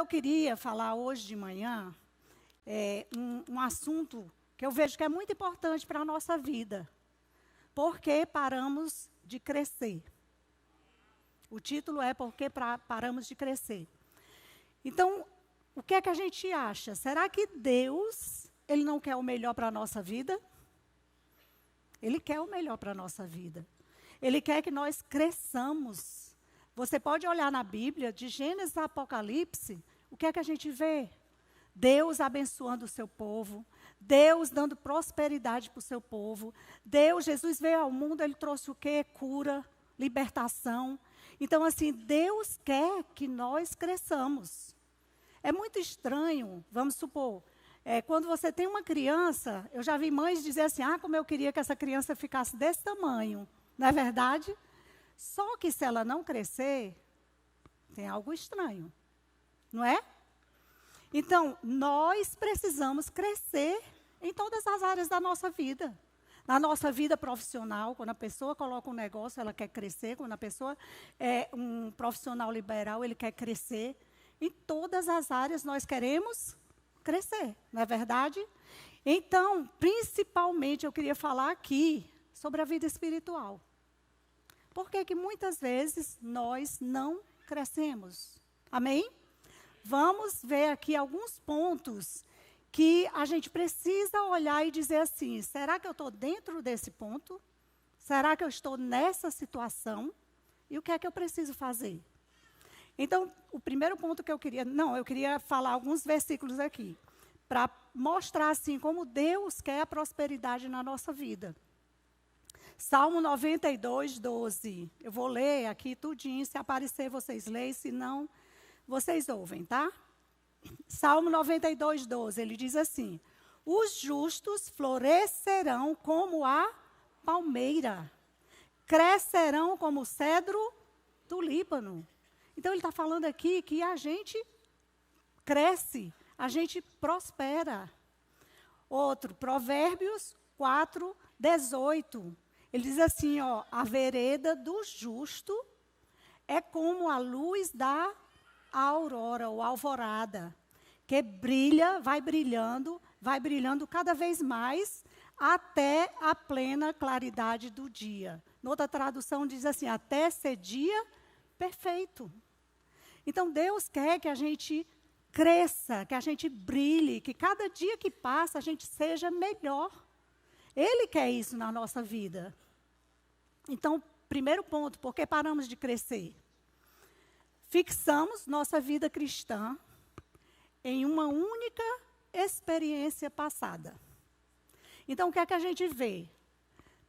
eu queria falar hoje de manhã, um assunto que eu vejo que é muito importante para a nossa vida. Por que paramos de crescer? O título é Por que paramos de crescer? Então, o que é que a gente acha? Será que Deus, Ele não quer o melhor para a nossa vida? Ele quer o melhor para a nossa vida. Ele quer que nós cresçamos. Você pode olhar na Bíblia, de Gênesis a Apocalipse, o que é que a gente vê? Deus abençoando o seu povo, Deus dando prosperidade para o seu povo. Jesus veio ao mundo, Ele trouxe o quê? Cura, libertação. Então, assim, Deus quer que nós cresçamos. É muito estranho, vamos supor, quando você tem uma criança, eu já vi mães dizer assim, como eu queria que essa criança ficasse desse tamanho. Não é verdade? Só que se ela não crescer, tem algo estranho, não é? Então, nós precisamos crescer em todas as áreas da nossa vida. Na nossa vida profissional, quando a pessoa coloca um negócio, ela quer crescer. Quando a pessoa é um profissional liberal, ele quer crescer. Em todas as áreas nós queremos crescer, não é verdade? Então, principalmente, eu queria falar aqui sobre a vida espiritual. Por que que muitas vezes nós não crescemos? Amém? Vamos ver aqui alguns pontos que a gente precisa olhar e dizer assim, será que eu estou dentro desse ponto? Será que eu estou nessa situação? E o que é que eu preciso fazer? Então, o primeiro ponto que eu queria falar alguns versículos aqui, para mostrar assim como Deus quer a prosperidade na nossa vida. Salmo 92, 12. Eu vou ler aqui tudinho, se aparecer vocês leem, se não, vocês ouvem, tá? Salmo 92, 12, ele diz assim, os justos florescerão como a palmeira, crescerão como o cedro do Líbano. Então, ele está falando aqui que a gente cresce, a gente prospera. Outro, Provérbios 4, 18. Ele diz assim, a vereda do justo é como a luz da aurora ou alvorada, que brilha, vai brilhando cada vez mais até a plena claridade do dia. Noutra tradução diz assim, até ser dia perfeito. Então, Deus quer que a gente cresça, que a gente brilhe, que cada dia que passa a gente seja melhor. Ele quer isso na nossa vida. Então, primeiro ponto, por que paramos de crescer? Fixamos nossa vida cristã em uma única experiência passada. Então, o que é que a gente vê?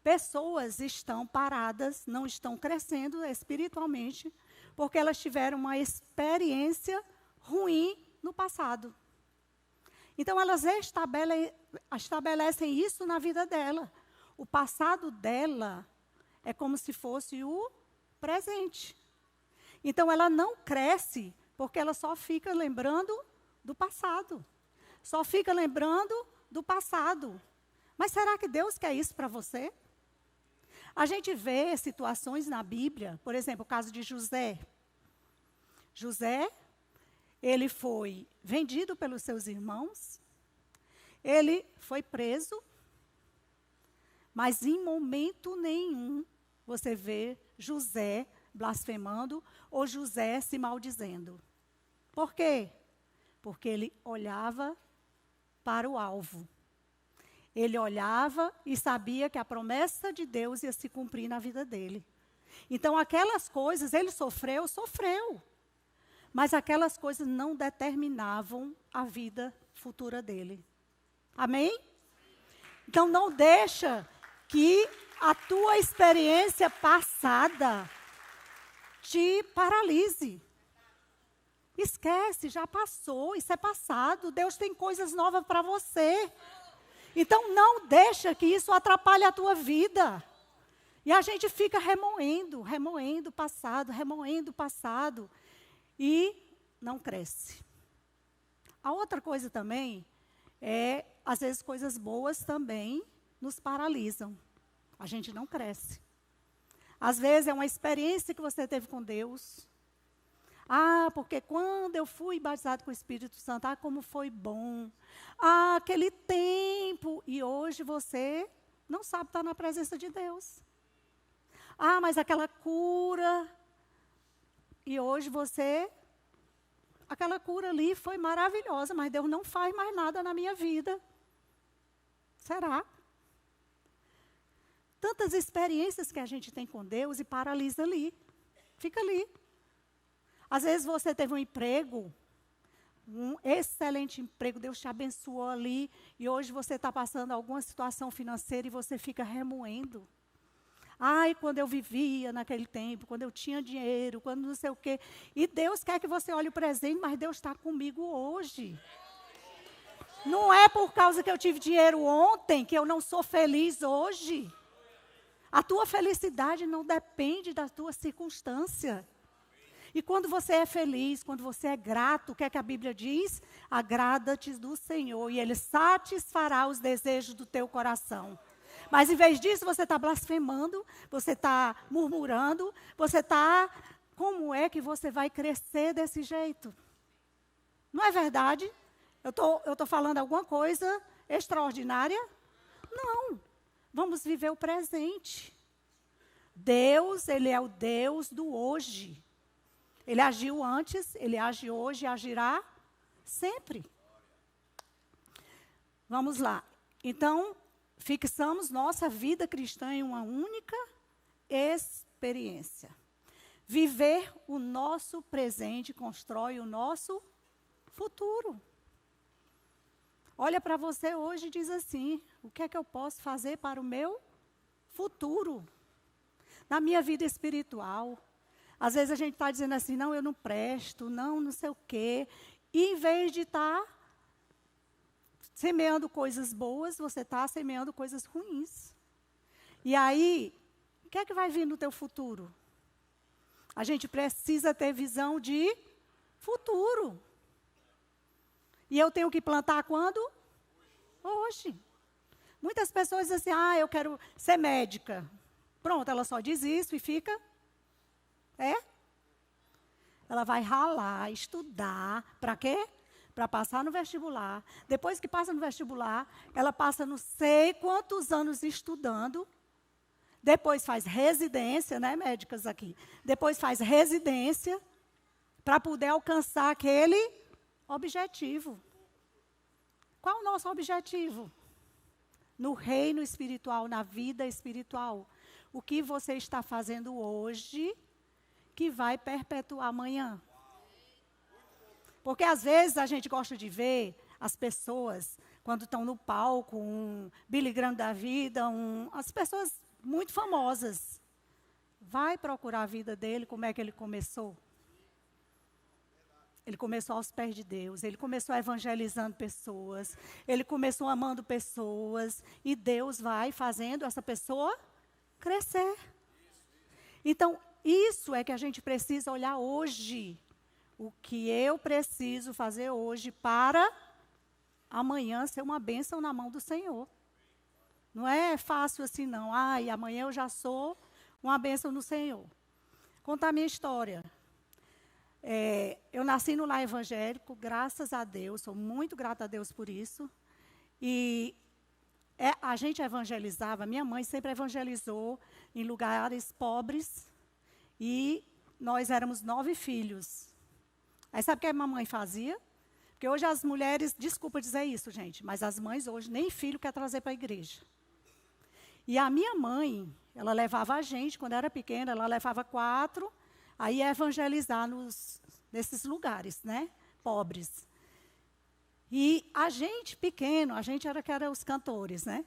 Pessoas estão paradas, não estão crescendo espiritualmente, porque elas tiveram uma experiência ruim no passado. Então, elas estabelecem isso na vida dela. O passado dela é como se fosse o presente. Então, ela não cresce porque ela só fica lembrando do passado. Só fica lembrando do passado. Mas será que Deus quer isso para você? A gente vê situações na Bíblia, por exemplo, o caso de José. José, ele foi vendido pelos seus irmãos, ele foi preso, mas em momento nenhum você vê José blasfemando ou José se maldizendo. Por quê? Porque ele olhava para o alvo. Ele olhava e sabia que a promessa de Deus ia se cumprir na vida dele. Então, aquelas coisas, ele sofreu. Mas aquelas coisas não determinavam a vida futura dele. Amém? Então, não deixa que a tua experiência passada te paralise. Esquece, já passou, isso é passado. Deus tem coisas novas para você. Então, não deixa que isso atrapalhe a tua vida. E a gente fica remoendo o passado, e não cresce. A outra coisa também é, às vezes, coisas boas também nos paralisam. A gente não cresce. Às vezes, é uma experiência que você teve com Deus. Ah, porque quando eu fui batizado com o Espírito Santo, ah, como foi bom. Ah, aquele tempo. E hoje você não sabe estar na presença de Deus. Ah, mas aquela cura. E hoje você, aquela cura ali foi maravilhosa, mas Deus não faz mais nada na minha vida. Será? Tantas experiências que a gente tem com Deus e paralisa ali. Fica ali. Às vezes você teve um emprego, um excelente emprego, Deus te abençoou ali, e hoje você está passando alguma situação financeira e você fica remoendo. Ai, quando eu vivia naquele tempo, quando eu tinha dinheiro, quando não sei o quê. E Deus quer que você olhe o presente, mas Deus está comigo hoje. Não é por causa que eu tive dinheiro ontem que eu não sou feliz hoje. A tua felicidade não depende da tua circunstância. E quando você é feliz, quando você é grato, o que é que a Bíblia diz? Agrada-te do Senhor e Ele satisfará os desejos do teu coração. Mas em vez disso, você está blasfemando, você está murmurando, você está... Como é que você vai crescer desse jeito? Não é verdade? Eu tô falando alguma coisa extraordinária? Não. Vamos viver o presente. Deus, Ele é o Deus do hoje. Ele agiu antes, Ele age hoje e agirá sempre. Vamos lá. Então, fixamos nossa vida cristã em uma única experiência. Viver o nosso presente constrói o nosso futuro. Olha para você hoje e diz assim: o que é que eu posso fazer para o meu futuro? Na minha vida espiritual. Às vezes a gente está dizendo assim, não, eu não presto, não sei o quê. E em vez de estar semeando coisas boas, você está semeando coisas ruins. E aí, o que é que vai vir no teu futuro? A gente precisa ter visão de futuro. E eu tenho que plantar quando? Hoje. Muitas pessoas dizem assim, eu quero ser médica. Pronto, ela só diz isso e fica... Ela vai ralar, estudar, para quê? Para passar no vestibular. Depois que passa no vestibular, ela passa não sei quantos anos estudando. Depois faz residência, né, médicas aqui? Depois faz residência para poder alcançar aquele objetivo. Qual o nosso objetivo? No reino espiritual, na vida espiritual. O que você está fazendo hoje que vai perpetuar amanhã. Porque às vezes a gente gosta de ver as pessoas, quando estão no palco, um Billy Graham da vida, as pessoas muito famosas. Vai procurar a vida dele, como é que ele começou. Ele começou aos pés de Deus, ele começou evangelizando pessoas, ele começou amando pessoas, e Deus vai fazendo essa pessoa crescer. Então, isso é que a gente precisa olhar hoje. O que eu preciso fazer hoje para amanhã ser uma bênção na mão do Senhor. Não é fácil assim, não. Amanhã eu já sou uma bênção no Senhor. Contar a minha história. Eu nasci no lar evangélico, graças a Deus, sou muito grata a Deus por isso. E a gente evangelizava, minha mãe sempre evangelizou em lugares pobres. E nós éramos 9 filhos. Aí sabe o que a mamãe fazia? Porque hoje as mulheres, desculpa dizer isso, gente, mas as mães hoje nem filho quer trazer para a igreja. E a minha mãe, ela levava a gente, quando era pequena, ela levava 4, aí ia evangelizar nesses lugares, né, pobres. E a gente pequeno, a gente era que era os cantores, né?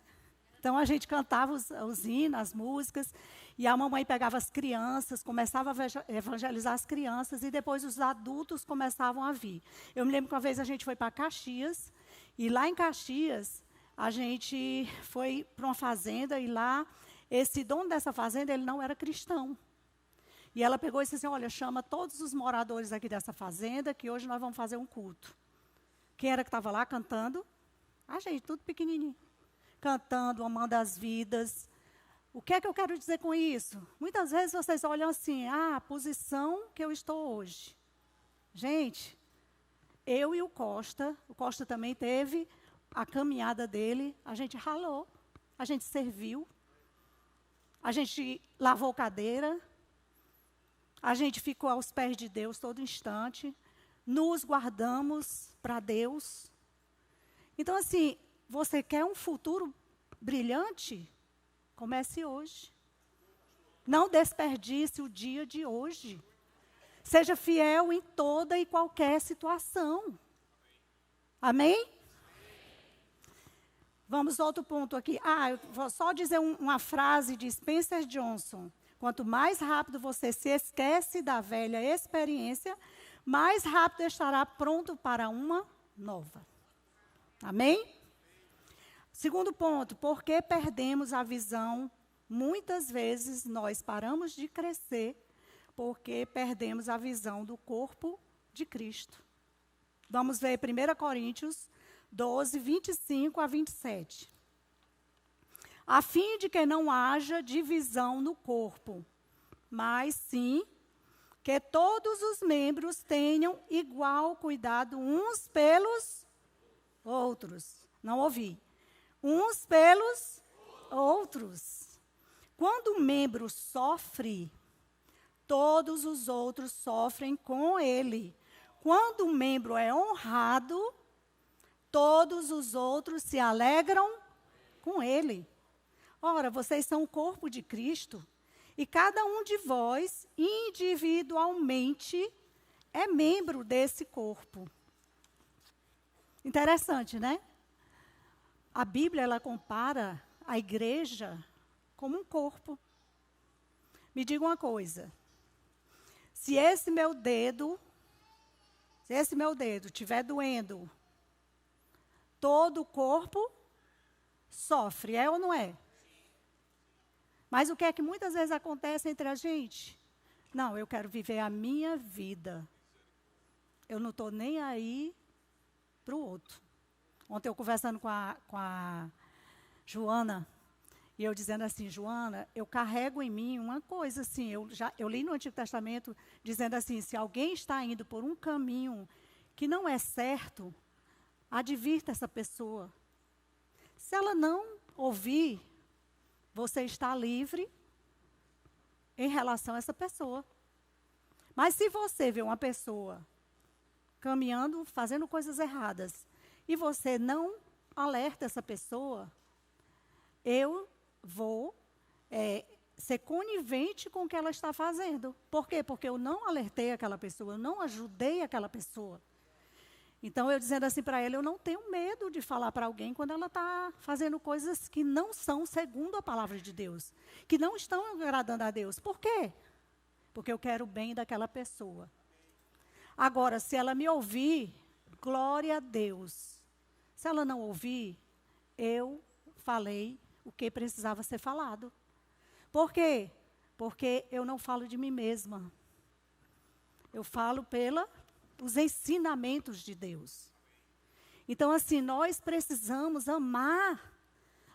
Então a gente cantava os hinos, as músicas. E a mamãe pegava as crianças, começava a evangelizar as crianças, e depois os adultos começavam a vir. Eu me lembro que uma vez a gente foi para Caxias, e lá em Caxias, a gente foi para uma fazenda, e lá, esse dono dessa fazenda, ele não era cristão. E ela pegou e disse assim, olha, chama todos os moradores aqui dessa fazenda, que hoje nós vamos fazer um culto. Quem era que estava lá cantando? A gente, tudo pequenininho. Cantando, amando as vidas. O que é que eu quero dizer com isso? Muitas vezes vocês olham assim, a posição que eu estou hoje. Gente, eu e o Costa também teve a caminhada dele, a gente ralou, a gente serviu, a gente lavou cadeira, a gente ficou aos pés de Deus todo instante, nos guardamos para Deus. Então, assim, você quer um futuro brilhante? Comece hoje. Não desperdice o dia de hoje. Seja fiel em toda e qualquer situação. Amém? Vamos a outro ponto aqui. Eu vou só dizer uma frase de Spencer Johnson. Quanto mais rápido você se esquece da velha experiência, mais rápido estará pronto para uma nova. Amém? Segundo ponto, porque perdemos a visão? Muitas vezes nós paramos de crescer porque perdemos a visão do corpo de Cristo. Vamos ver 1 Coríntios 12, 25 a 27. A fim de que não haja divisão no corpo, mas sim que todos os membros tenham igual cuidado uns pelos outros. Não ouvi. Uns pelos outros. Quando um membro sofre, todos os outros sofrem com ele. Quando um membro é honrado, todos os outros se alegram com ele. Ora, vocês são o corpo de Cristo e cada um de vós, individualmente, é membro desse corpo. Interessante, né? A Bíblia, ela compara a igreja como um corpo. Me diga uma coisa. Se esse meu dedo estiver doendo, todo o corpo sofre, é ou não é? Mas o que é que muitas vezes acontece entre a gente? Não, eu quero viver a minha vida. Eu não estou nem aí para o outro. Ontem eu conversando com a Joana, e eu dizendo assim, Joana, eu carrego em mim uma coisa assim, eu li no Antigo Testamento, dizendo assim, se alguém está indo por um caminho que não é certo, advirta essa pessoa. Se ela não ouvir, você está livre em relação a essa pessoa. Mas se você vê uma pessoa caminhando, fazendo coisas erradas, e você não alerta essa pessoa, eu vou ser conivente com o que ela está fazendo. Por quê? Porque eu não alertei aquela pessoa, eu não ajudei aquela pessoa. Então, eu dizendo assim para ela, eu não tenho medo de falar para alguém quando ela está fazendo coisas que não são segundo a palavra de Deus, que não estão agradando a Deus. Por quê? Porque eu quero o bem daquela pessoa. Agora, se ela me ouvir, glória a Deus. Se ela não ouvir, eu falei o que precisava ser falado. Por quê? Porque eu não falo de mim mesma. Eu falo pelos ensinamentos de Deus. Então, assim, nós precisamos amar,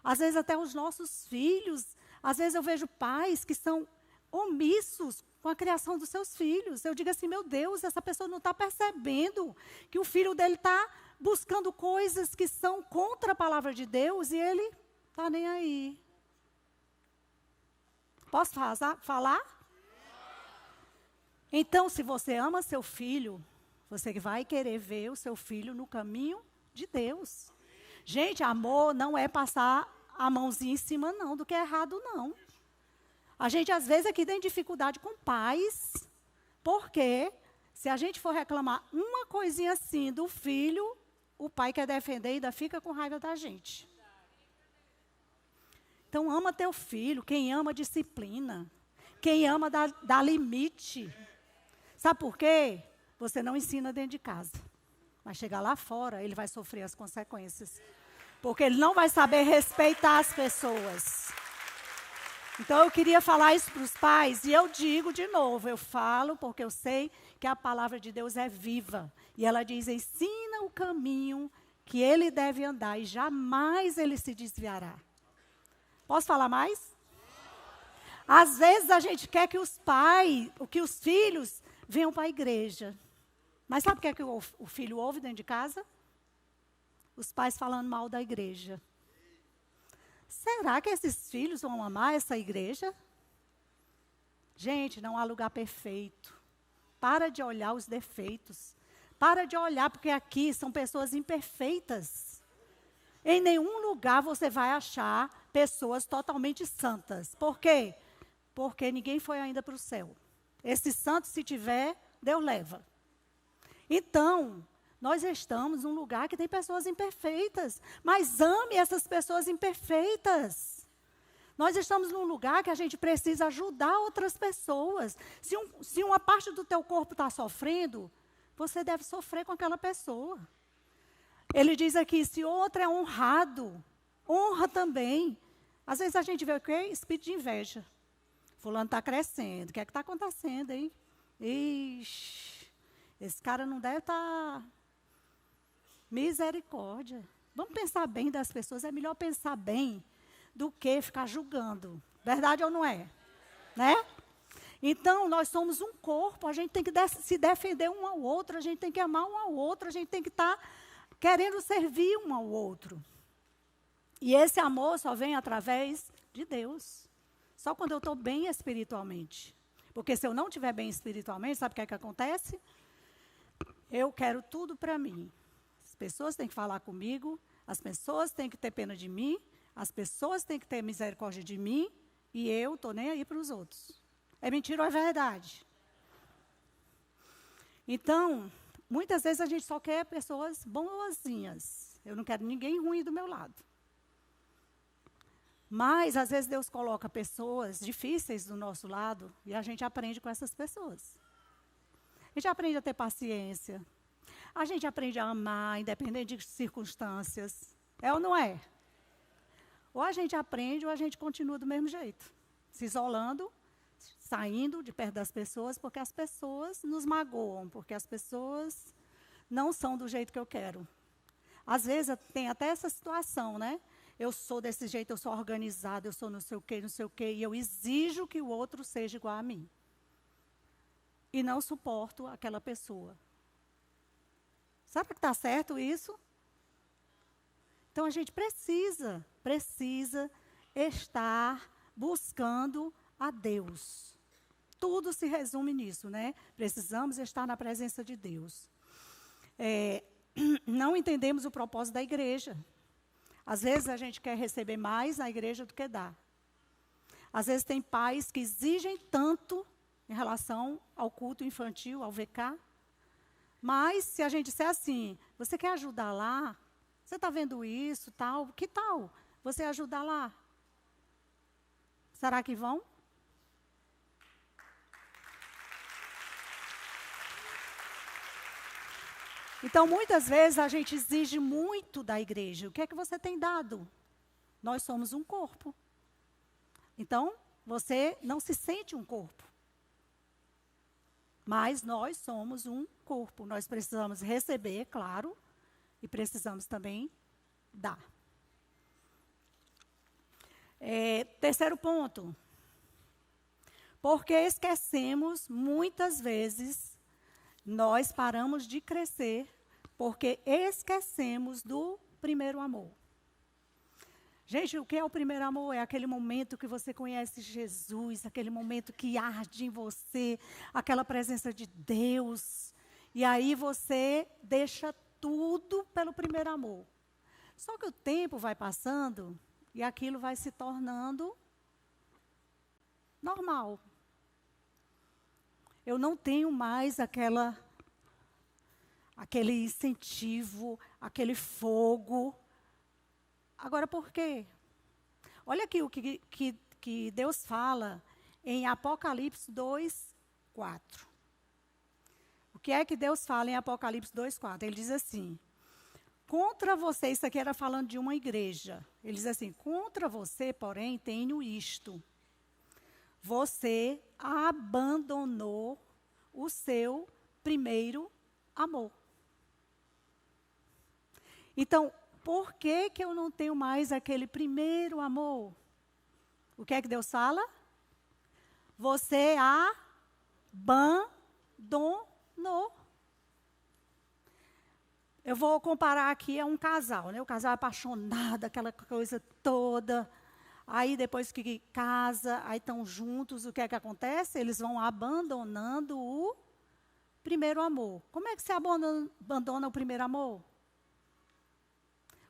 às vezes até os nossos filhos. Às vezes eu vejo pais que são omissos com a criação dos seus filhos. Eu digo assim, meu Deus, essa pessoa não está percebendo que o filho dele está buscando coisas que são contra a palavra de Deus e ele está nem aí. Posso falar? Então, se você ama seu filho, você vai querer ver o seu filho no caminho de Deus. Gente, amor não é passar a mãozinha em cima, não, do que é errado, não. A gente, às vezes, aqui tem dificuldade com pais, porque se a gente for reclamar uma coisinha assim do filho, o pai quer defender e ainda fica com raiva da gente. Então, ama teu filho. Quem ama, disciplina. Quem ama, dá limite. Sabe por quê? Você não ensina dentro de casa. Mas chegar lá fora, ele vai sofrer as consequências. Porque ele não vai saber respeitar as pessoas. Então, eu queria falar isso para os pais. E eu digo de novo, eu falo porque eu sei que a palavra de Deus é viva. E ela diz, ensina o caminho que ele deve andar e jamais ele se desviará. Posso falar mais? Às vezes a gente quer que os pais, que os filhos venham para a igreja. Mas sabe o que é que o filho ouve dentro de casa? Os pais falando mal da igreja. Será que esses filhos vão amar essa igreja? Gente, não há lugar perfeito. Para de olhar os defeitos. Para de olhar, porque aqui são pessoas imperfeitas. Em nenhum lugar você vai achar pessoas totalmente santas. Por quê? Porque ninguém foi ainda para o céu. Esse santo, se tiver, Deus leva. Então, nós estamos num lugar que tem pessoas imperfeitas. Mas ame essas pessoas imperfeitas. Nós estamos num lugar que a gente precisa ajudar outras pessoas. Se uma parte do teu corpo está sofrendo, você deve sofrer com aquela pessoa. Ele diz aqui, se outro é honrado, honra também. Às vezes a gente vê o quê? Espírito de inveja. Fulano está crescendo. O que é que está acontecendo, hein? Ixi, esse cara não deve estar... Misericórdia. Vamos pensar bem das pessoas. É melhor pensar bem do que ficar julgando. Verdade ou não é? Né? Então, nós somos um corpo, a gente tem que se defender um ao outro, a gente tem que amar um ao outro, a gente tem que estar querendo servir um ao outro. E esse amor só vem através de Deus. Só quando eu estou bem espiritualmente. Porque se eu não estiver bem espiritualmente, sabe o que é que acontece? Eu quero tudo para mim. As pessoas têm que falar comigo, as pessoas têm que ter pena de mim, as pessoas têm que ter misericórdia de mim, e eu estou nem aí para os outros. É mentira ou é verdade? Então, muitas vezes a gente só quer pessoas boazinhas. Eu não quero ninguém ruim do meu lado. Mas, às vezes, Deus coloca pessoas difíceis do nosso lado e a gente aprende com essas pessoas. A gente aprende a ter paciência. A gente aprende a amar, independente de circunstâncias. É ou não é? Ou a gente aprende ou a gente continua do mesmo jeito. Se isolando, saindo de perto das pessoas, porque as pessoas nos magoam, porque as pessoas não são do jeito que eu quero. Às vezes tem até essa situação, né? Eu sou desse jeito, eu sou organizada, eu sou não sei o quê, e eu exijo que o outro seja igual a mim. E não suporto aquela pessoa. Sabe que está certo isso? Então a gente precisa estar buscando a Deus. Tudo se resume nisso, né? Precisamos estar na presença de Deus. Não entendemos o propósito da igreja. Às vezes a gente quer receber mais na igreja do que dá. Às vezes tem pais que exigem tanto em relação ao culto infantil, ao VK. Mas se a gente disser assim, você quer ajudar lá? Você está vendo isso, tal? Que tal você ajudar lá? Será que vão? Então, muitas vezes, a gente exige muito da igreja. O que é que você tem dado? Nós somos um corpo. Então, você não se sente um corpo. Mas nós somos um corpo. Nós precisamos receber, claro, e precisamos também dar. Terceiro ponto. Porque esquecemos, muitas vezes, nós paramos de crescer porque esquecemos do primeiro amor. Gente, o que é o primeiro amor? É aquele momento que você conhece Jesus, aquele momento que arde em você, aquela presença de Deus. E aí você deixa tudo pelo primeiro amor. Só que o tempo vai passando e aquilo vai se tornando normal. Eu não tenho mais aquele incentivo, aquele fogo. Agora, por quê? Olha aqui o que Deus fala em Apocalipse 2:4. O que é que Deus fala em Apocalipse 2:4? Ele diz assim, contra você, isso aqui era falando de uma igreja. Ele diz assim, contra você, porém, tenho isto. Você abandonou o seu primeiro amor. Então, por que eu não tenho mais aquele primeiro amor? O que é que Deus fala? Você abandonou. Eu vou comparar aqui a um casal, né? O casal é apaixonado, aquela coisa toda. Aí, depois que casa, aí estão juntos, o que é que acontece? Eles vão abandonando o primeiro amor. Como é que se abandona o primeiro amor?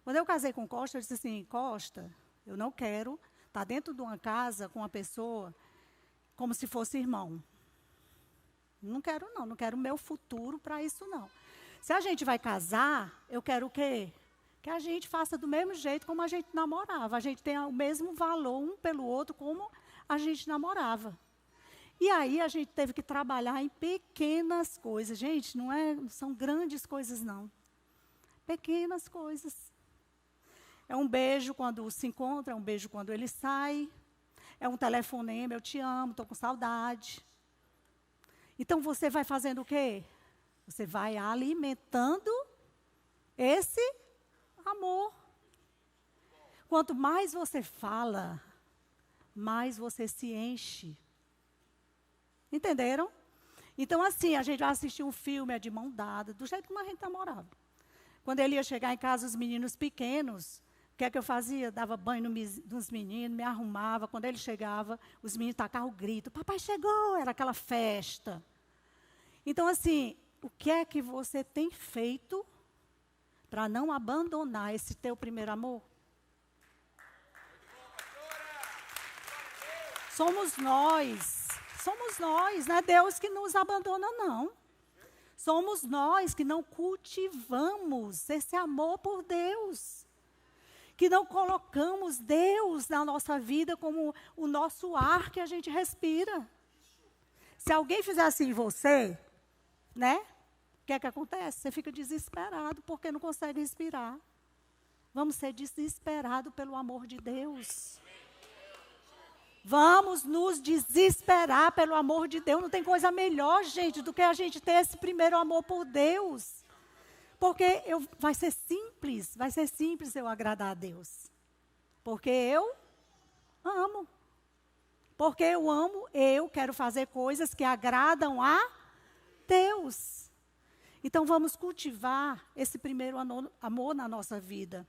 Quando eu casei com Costa, eu disse assim, Costa, eu não quero estar dentro de uma casa com uma pessoa como se fosse irmão. Não quero, não. Não quero o meu futuro para isso, não. Se a gente vai casar, eu quero o quê? Que a gente faça do mesmo jeito como a gente namorava. A gente tenha o mesmo valor um pelo outro como a gente namorava. E aí a gente teve que trabalhar em pequenas coisas. Gente, não são grandes coisas, não. Pequenas coisas. É um beijo quando se encontra, é um beijo quando ele sai. É um telefonema, eu te amo, estou com saudade. Então você vai fazendo o quê? Você vai alimentando esse amor. Quanto mais você fala, mais você se enche. Entenderam? Então, assim, a gente vai assistir um filme, é de mão dada, do jeito como a gente namorava. Quando ele ia chegar em casa, os meninos pequenos, o que é que eu fazia? Dava banho nos meninos, me arrumava. Quando ele chegava, os meninos tacavam o grito. Papai chegou! Era aquela festa. Então, assim, o que é que você tem feito para não abandonar esse teu primeiro amor? Somos nós, não é Deus que nos abandona, não. Somos nós que não cultivamos esse amor por Deus. Que não colocamos Deus na nossa vida como o nosso ar que a gente respira. Se alguém fizer assim em você, né? O que é que acontece? Você fica desesperado porque não consegue respirar. Vamos ser desesperados pelo amor de Deus. Vamos nos desesperar pelo amor de Deus. Não tem coisa melhor, gente, do que a gente ter esse primeiro amor por Deus. Porque vai ser simples eu agradar a Deus. Porque eu amo. Porque eu amo, eu quero fazer coisas que agradam a Deus. Então vamos cultivar esse primeiro amor na nossa vida.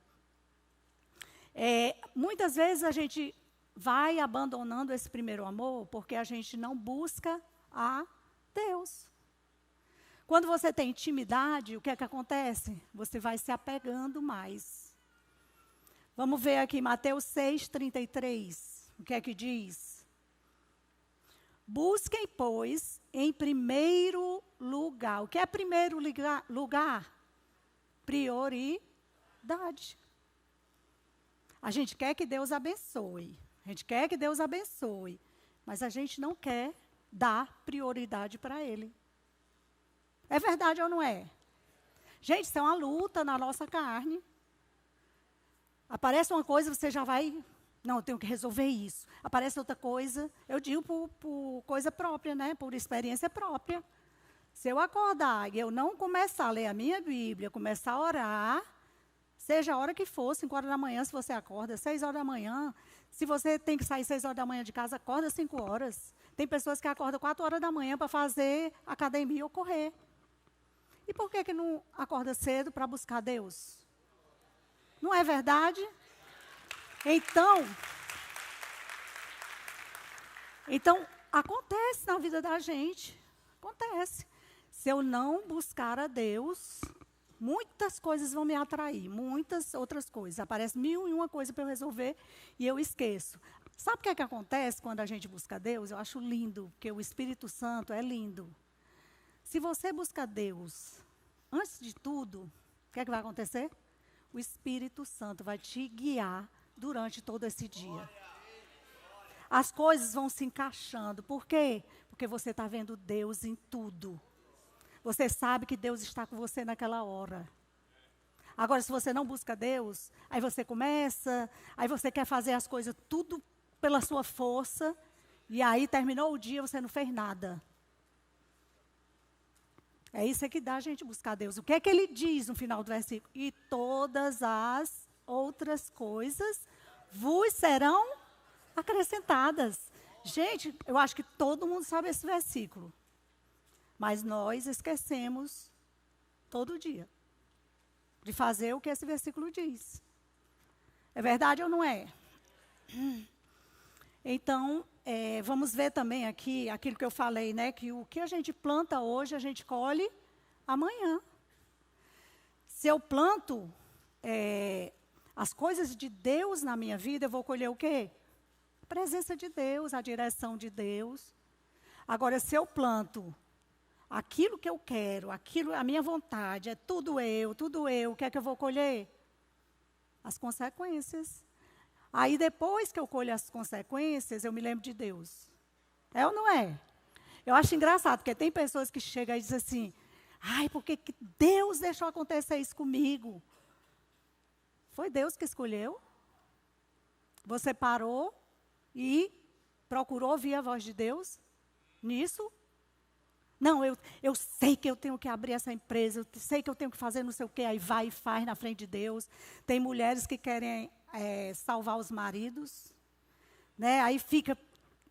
Muitas vezes a gente vai abandonando esse primeiro amor porque a gente não busca a Deus. Quando você tem intimidade, o que é que acontece? Você vai se apegando mais. Vamos ver aqui Mateus 6:33. O que é que diz? Busquem, pois, em primeiro lugar. O que é primeiro lugar? Prioridade. A gente quer que Deus abençoe. A gente quer que Deus abençoe. Mas a gente não quer dar prioridade para Ele. É verdade ou não é? Gente, isso é uma luta na nossa carne. Aparece uma coisa, você já vai... Não, eu tenho que resolver isso. Aparece outra coisa, eu digo por coisa própria, né? Por experiência própria. Se eu acordar e eu não começar a ler a minha Bíblia, começar a orar, seja a hora que for, 5 horas da manhã, se você acorda, 6 horas da manhã, se você tem que sair 6 horas da manhã de casa, acorda 5 horas. Tem pessoas que acordam 4 horas da manhã para fazer academia ou correr. E por que não acorda cedo para buscar Deus? Não é verdade? Então, acontece na vida da gente. Acontece. Se eu não buscar a Deus, muitas coisas vão me atrair, muitas outras coisas. Aparece 1001 coisa para eu resolver e eu esqueço. Sabe o que é que acontece quando a gente busca Deus? Eu acho lindo, porque o Espírito Santo é lindo. Se você busca Deus, antes de tudo, o que é que vai acontecer? O Espírito Santo vai te guiar durante todo esse dia. As coisas vão se encaixando. Por quê? Porque você está vendo Deus em tudo. Você sabe que Deus está com você naquela hora. Agora, se você não busca Deus, aí você começa, aí você quer fazer as coisas tudo pela sua força, e aí terminou o dia, você não fez nada. É isso que dá a gente buscar Deus. O que é que ele diz no final do versículo? E todas as outras coisas vos serão acrescentadas. Gente, eu acho que todo mundo sabe esse versículo. Mas nós esquecemos todo dia. de fazer o que esse versículo diz. É verdade ou não é? Então, vamos ver também aqui aquilo que eu falei, né? Que o que a gente planta hoje, a gente colhe amanhã. Se eu planto as coisas de Deus na minha vida, eu vou colher o quê? A presença de Deus, a direção de Deus. Agora, se eu planto aquilo que eu quero, a minha vontade, é tudo eu, o que é que eu vou colher? As consequências. Aí, depois que eu colho as consequências, eu me lembro de Deus. É ou não é? Eu acho engraçado, porque tem pessoas que chegam e dizem assim, ai, por que Deus deixou acontecer isso comigo? Foi Deus que escolheu. Você parou e procurou ouvir a voz de Deus nisso? Não, eu sei que eu tenho que abrir essa empresa, eu sei que eu tenho que fazer não sei o quê, aí vai e faz na frente de Deus. Tem mulheres que querem salvar os maridos, né? Aí fica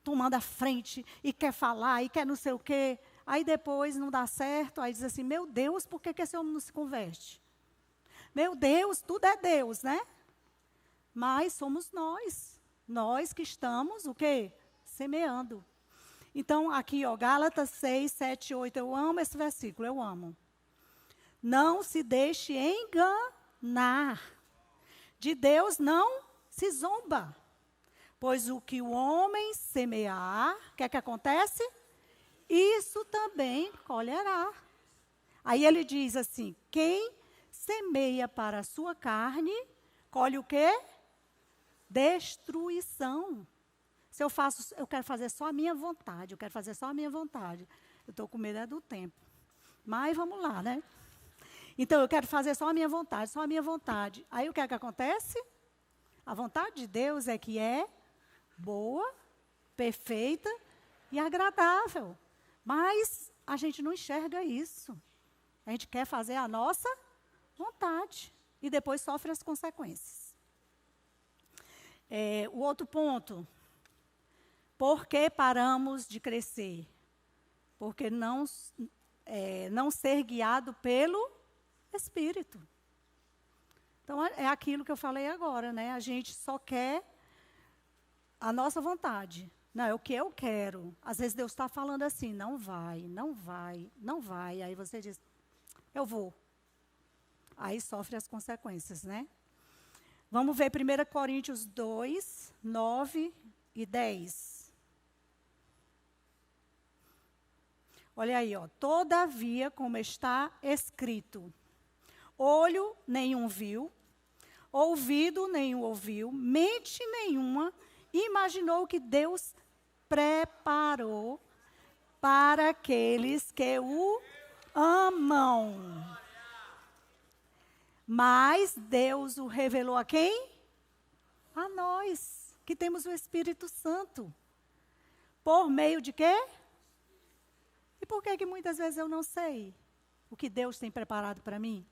tomando a frente e quer falar, e quer não sei o quê. Aí depois não dá certo, aí diz assim, meu Deus, por que esse homem não se converte? Meu Deus, tudo é Deus, né? Mas somos nós que estamos, o quê? Semeando. Então, aqui, ó, Gálatas 6, 7, 8, eu amo esse versículo, eu amo. Não se deixe enganar. De Deus não se zomba. Pois o que o homem semear, o que é que acontece? Isso também colherá. Aí ele diz assim, quem semeia para a sua carne, colhe o quê? Destruição. Se eu quero fazer só a minha vontade, Eu estou com medo do tempo. Mas vamos lá, né? Então, eu quero fazer só a minha vontade, Aí, o que é que acontece? A vontade de Deus é que é boa, perfeita e agradável. Mas a gente não enxerga isso. A gente quer fazer a nossa vontade. E depois sofre as consequências. O outro ponto. Por que paramos de crescer? Porque não ser guiado pelo Espírito. Então, é aquilo que eu falei agora, né? A gente só quer a nossa vontade. Não, é o que eu quero. Às vezes Deus está falando assim, não vai. Aí você diz, eu vou. Aí sofre as consequências, né? Vamos ver 1 Coríntios 2, 9 e 10. Olha aí, ó. Todavia, como está escrito, olho nenhum viu, ouvido nenhum ouviu, mente nenhuma imaginou que Deus preparou para aqueles que o amam. Mas Deus o revelou a quem? A nós, que temos o Espírito Santo. Por meio de quê? E por que muitas vezes eu não sei o que Deus tem preparado para mim?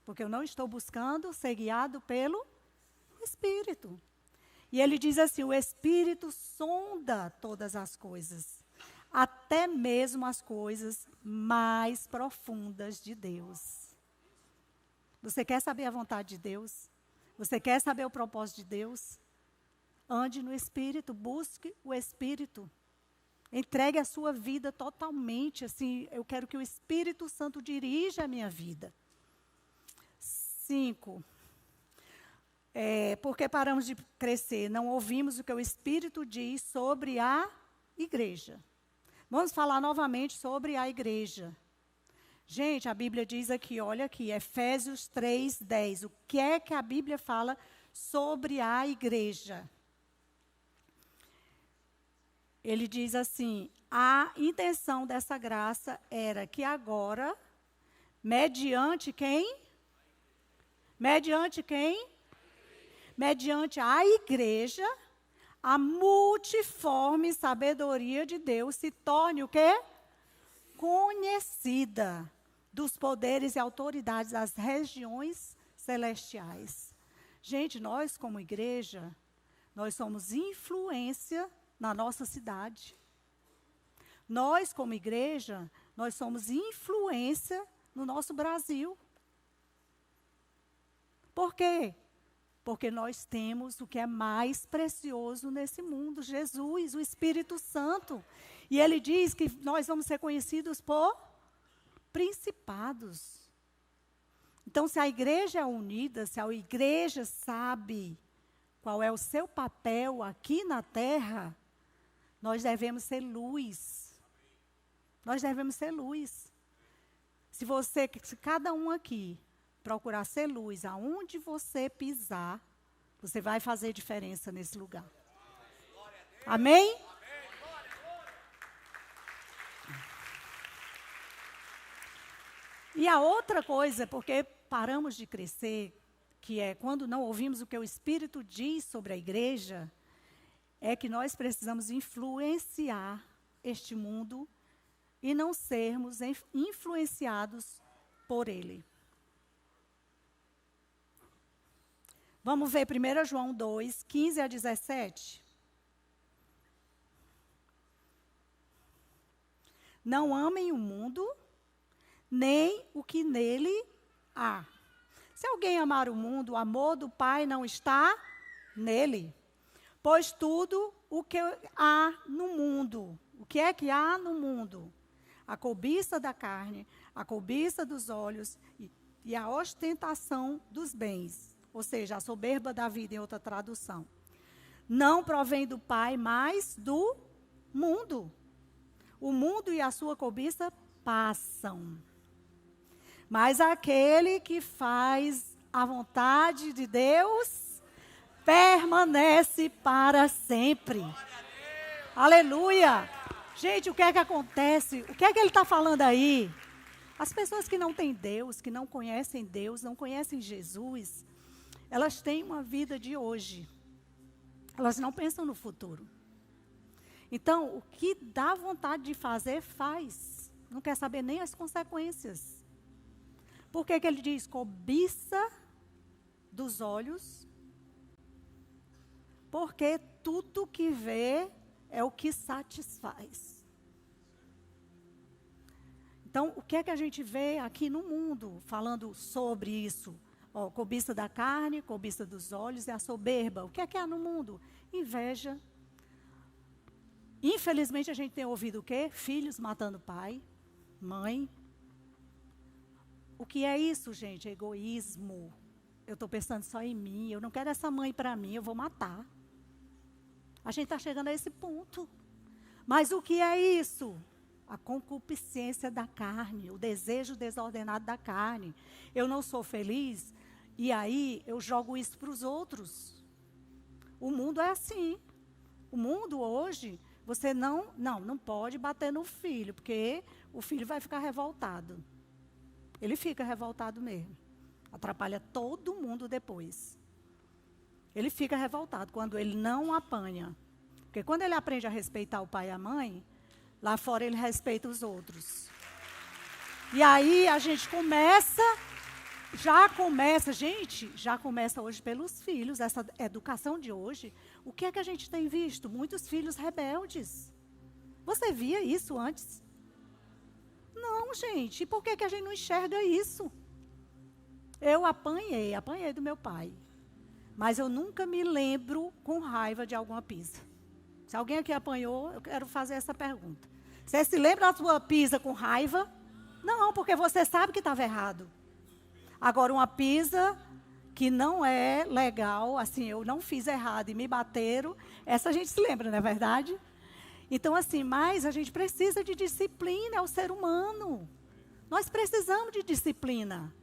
Porque eu não estou buscando ser guiado pelo Espírito. E ele diz assim, o Espírito sonda todas as coisas, até mesmo as coisas mais profundas de Deus. Você quer saber a vontade de Deus? Você quer saber o propósito de Deus? Ande no Espírito, busque o Espírito. Entregue a sua vida totalmente, assim, eu quero que o Espírito Santo dirija a minha vida. 5. Porque paramos de crescer, não ouvimos o que o Espírito diz sobre a igreja. Vamos falar novamente sobre a igreja. Gente, a Bíblia diz aqui, olha aqui, Efésios 3, 10. O que é que a Bíblia fala sobre a igreja? Ele diz assim, a intenção dessa graça era que agora, mediante quem? Mediante quem? Mediante a igreja, a multiforme sabedoria de Deus se torne o quê? Conhecida dos poderes e autoridades das regiões celestiais. Gente, nós como igreja, nós somos influência na nossa cidade. Nós, como igreja, nós somos influência no nosso Brasil. Por quê? Porque nós temos o que é mais precioso nesse mundo, Jesus, o Espírito Santo. E ele diz que nós vamos ser conhecidos por principados. Então, se a igreja é unida, se a igreja sabe qual é o seu papel aqui na terra, nós devemos ser luz. Nós devemos ser luz. Se cada um aqui procurar ser luz, aonde você pisar, você vai fazer diferença nesse lugar. Amém? E a outra coisa, porque paramos de crescer, que é quando não ouvimos o que o Espírito diz sobre a igreja, é que nós precisamos influenciar este mundo e não sermos influenciados por ele. Vamos ver 1 João 2, 15 a 17. Não amem o mundo, nem o que nele há. Se alguém amar o mundo, o amor do Pai não está nele. Pois tudo o que há no mundo, o que é que há no mundo? A cobiça da carne, a cobiça dos olhos e a ostentação dos bens. Ou seja, a soberba da vida, em outra tradução. Não provém do Pai, mas do mundo. O mundo e a sua cobiça passam. Mas aquele que faz a vontade de Deus permanece para sempre. Aleluia! Gente, o que é que acontece? O que é que ele está falando aí? As pessoas que não têm Deus, que não conhecem Deus, não conhecem Jesus, elas têm uma vida de hoje. Elas não pensam no futuro. Então, o que dá vontade de fazer, faz. Não quer saber nem as consequências. Por que ele diz cobiça dos olhos? Porque tudo que vê é o que satisfaz. Então, o que é que a gente vê aqui no mundo falando sobre isso? Cobiça da carne, cobiça dos olhos e a soberba. O que é que há no mundo? Inveja. Infelizmente, a gente tem ouvido o quê? Filhos matando pai, mãe. O que é isso, gente? Egoísmo. Eu estou pensando só em mim. Eu não quero essa mãe para mim, eu vou matar. A gente está chegando a esse ponto. Mas o que é isso? A concupiscência da carne, o desejo desordenado da carne. Eu não sou feliz, e aí eu jogo isso para os outros. O mundo é assim. O mundo hoje, você não pode bater no filho, porque o filho vai ficar revoltado. Ele fica revoltado mesmo. Atrapalha todo mundo depois. Ele fica revoltado quando ele não apanha. Porque quando ele aprende a respeitar o pai e a mãe, lá fora ele respeita os outros. E aí a gente já começa hoje pelos filhos, essa educação de hoje. O que é que a gente tem visto? Muitos filhos rebeldes. Você via isso antes? Não, gente. E por que a gente não enxerga isso? Eu apanhei do meu pai. Mas eu nunca me lembro com raiva de alguma pisa. Se alguém aqui apanhou, eu quero fazer essa pergunta. Você se lembra da sua pisa com raiva? Não, porque você sabe que estava errado. Agora, uma pisa que não é legal, assim, eu não fiz errado e me bateram, essa a gente se lembra, não é verdade? Então, assim, mas a gente precisa de disciplina, é o ser humano. Nós precisamos de disciplina.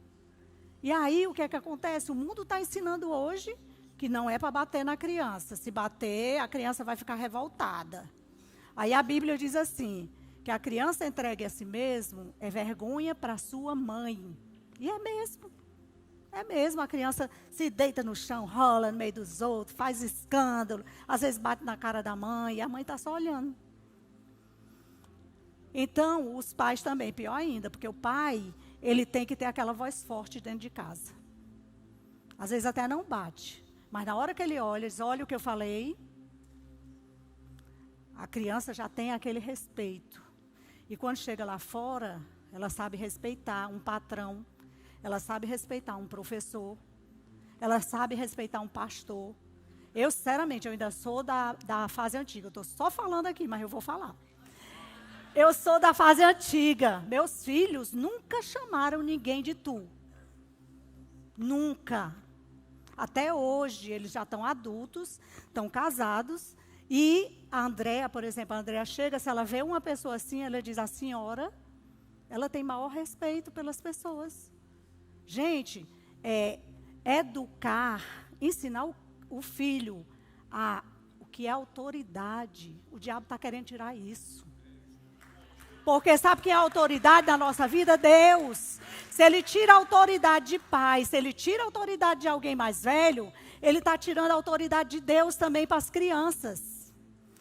E aí, o que é que acontece? O mundo está ensinando hoje que não é para bater na criança. Se bater, a criança vai ficar revoltada. Aí a Bíblia diz assim, que a criança entregue a si mesmo é vergonha para sua mãe. E é mesmo. É mesmo, a criança se deita no chão, rola no meio dos outros, faz escândalo, às vezes bate na cara da mãe, e a mãe está só olhando. Então, os pais também, pior ainda, porque o pai, ele tem que ter aquela voz forte dentro de casa. Às vezes até não bate, mas na hora que ele olha, diz, olha o que eu falei, a criança já tem aquele respeito. E quando chega lá fora, ela sabe respeitar um patrão, ela sabe respeitar um professor. ela sabe respeitar um pastor. Eu, sinceramente, eu ainda sou da fase antiga. Eu estou só falando aqui, mas eu vou falar. Eu sou da fase antiga. Meus filhos nunca chamaram ninguém de tu. Nunca. Até hoje, eles já estão adultos, estão casados. E a Andréa, por exemplo, a Andréa chega, se ela vê uma pessoa assim, ela diz, a senhora, ela tem maior respeito pelas pessoas. Gente, educar, ensinar o filho o que é autoridade. O diabo está querendo tirar isso. Porque sabe quem é a autoridade da nossa vida? Deus. Se ele tira a autoridade de pai, se ele tira a autoridade de alguém mais velho, ele está tirando a autoridade de Deus também para as crianças.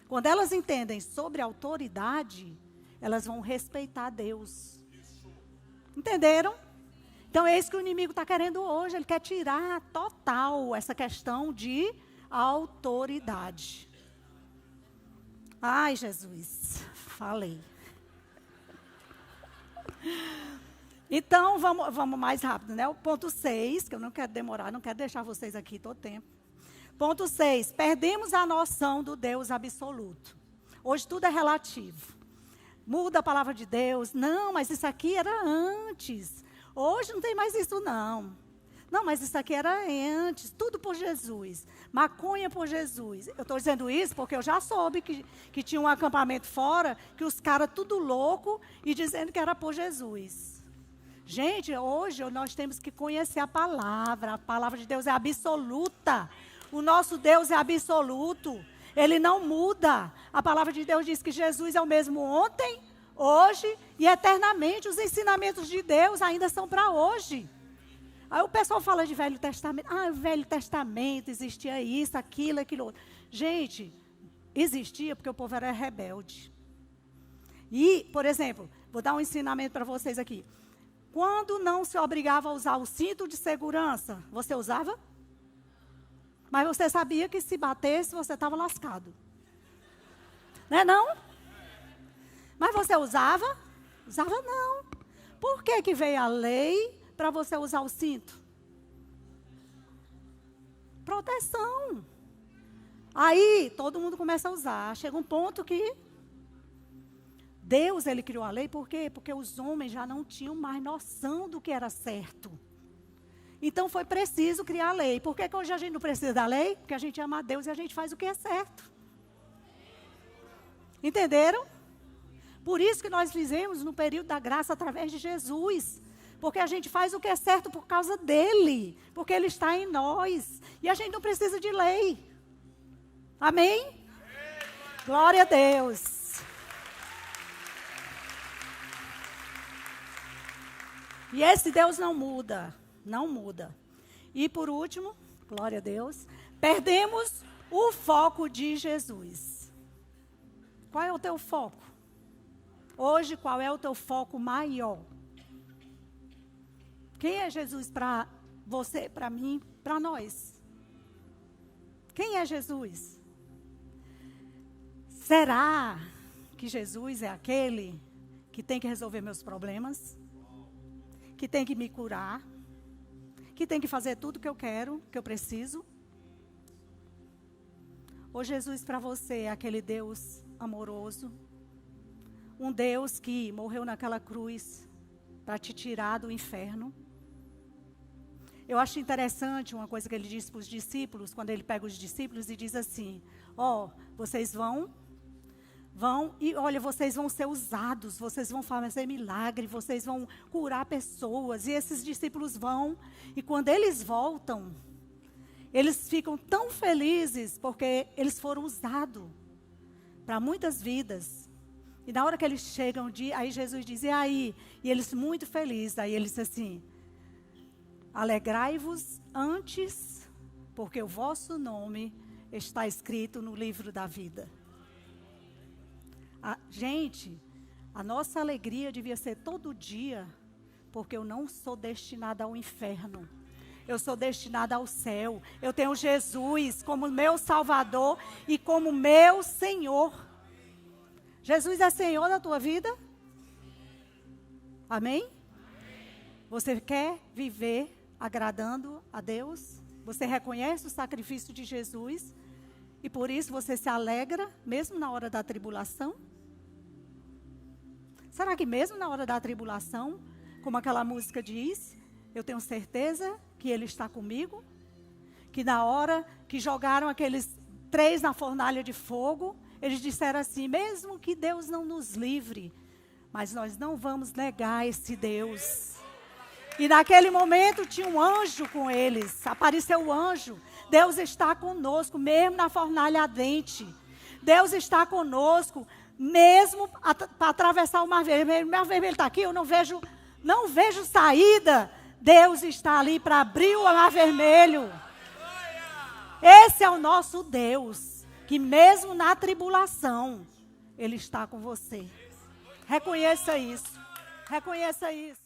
Quando elas entendem sobre a autoridade, elas vão respeitar Deus. Entenderam? Então é isso que o inimigo está querendo hoje. Ele quer tirar total essa questão de autoridade. Ai, Jesus, falei. Então, vamos mais rápido, né? O ponto 6, que eu não quero demorar, não quero deixar vocês aqui todo tempo. Ponto 6, perdemos a noção do Deus absoluto. Hoje tudo é relativo. Muda a palavra de Deus. Não, mas isso aqui era antes. Hoje não tem mais isso, não. Não, mas isso aqui era antes. Tudo por Jesus. Maconha por Jesus. Eu estou dizendo isso porque eu já soube que tinha um acampamento fora, que os caras tudo louco e dizendo que era por Jesus. Gente, hoje nós temos que conhecer a palavra. A palavra de Deus é absoluta. O nosso Deus é absoluto. Ele não muda. A palavra de Deus diz que Jesus é o mesmo ontem, hoje e eternamente. Os ensinamentos de Deus ainda são para hoje. Aí o pessoal fala de Velho Testamento. Ah, o Velho Testamento existia isso, aquilo, aquilo outro. Gente, existia porque o povo era rebelde. E, por exemplo, vou dar um ensinamento para vocês aqui. Quando não se obrigava a usar o cinto de segurança, você usava? Mas você sabia que se batesse, você estava lascado. Não é não? Mas você usava? Usava não. Por que veio a lei para você usar o cinto? Proteção. Aí, todo mundo começa a usar. Chega um ponto que Deus, ele criou a lei. Por quê? Porque os homens já não tinham mais noção do que era certo. Então, foi preciso criar a lei. Por que hoje a gente não precisa da lei? Porque a gente ama a Deus e a gente faz o que é certo. Entenderam? Por isso que nós fizemos no período da graça através de Jesus. Porque a gente faz o que é certo por causa dele. Porque ele está em nós. E a gente não precisa de lei. Amém? Glória a Deus. E esse Deus não muda. Não muda. E por último, glória a Deus, perdemos o foco de Jesus. Qual é o teu foco? Hoje, qual é o teu foco maior? Quem é Jesus para você, para mim, para nós? Quem é Jesus? Será que Jesus é aquele que tem que resolver meus problemas? Que tem que me curar? Que tem que fazer tudo que eu quero, que eu preciso? Ou Jesus para você é aquele Deus amoroso? Um Deus que morreu naquela cruz para te tirar do inferno? Eu acho interessante uma coisa que ele diz para os discípulos, quando ele pega os discípulos e diz assim, vocês vão e olha, vocês vão ser usados, vocês vão fazer milagre, vocês vão curar pessoas. E esses discípulos vão, e quando eles voltam, eles ficam tão felizes, porque eles foram usados para muitas vidas. E na hora que eles chegam, aí Jesus diz, e aí? E eles muito felizes, aí ele diz assim, alegrai-vos antes, porque o vosso nome está escrito no livro da vida. Gente, a nossa alegria devia ser todo dia, porque eu não sou destinada ao inferno. Eu sou destinada ao céu. Eu tenho Jesus como meu Salvador e como meu Senhor. Jesus é Senhor da tua vida? Amém? Você quer viver agradando a Deus? Você reconhece o sacrifício de Jesus e por isso você se alegra, mesmo na hora da tribulação? Será que mesmo na hora da tribulação, como aquela música diz, eu tenho certeza que Ele está comigo? Que na hora que jogaram aqueles 3 na fornalha de fogo, eles disseram assim, mesmo que Deus não nos livre, mas nós não vamos negar esse Deus. E naquele momento tinha um anjo com eles, apareceu o anjo. Deus está conosco, mesmo na fornalha ardente. Deus está conosco, mesmo para atravessar o Mar Vermelho. O Mar Vermelho está aqui, eu não vejo saída. Deus está ali para abrir o Mar Vermelho. Esse é o nosso Deus, que mesmo na tribulação, Ele está com você. Reconheça isso. Reconheça isso.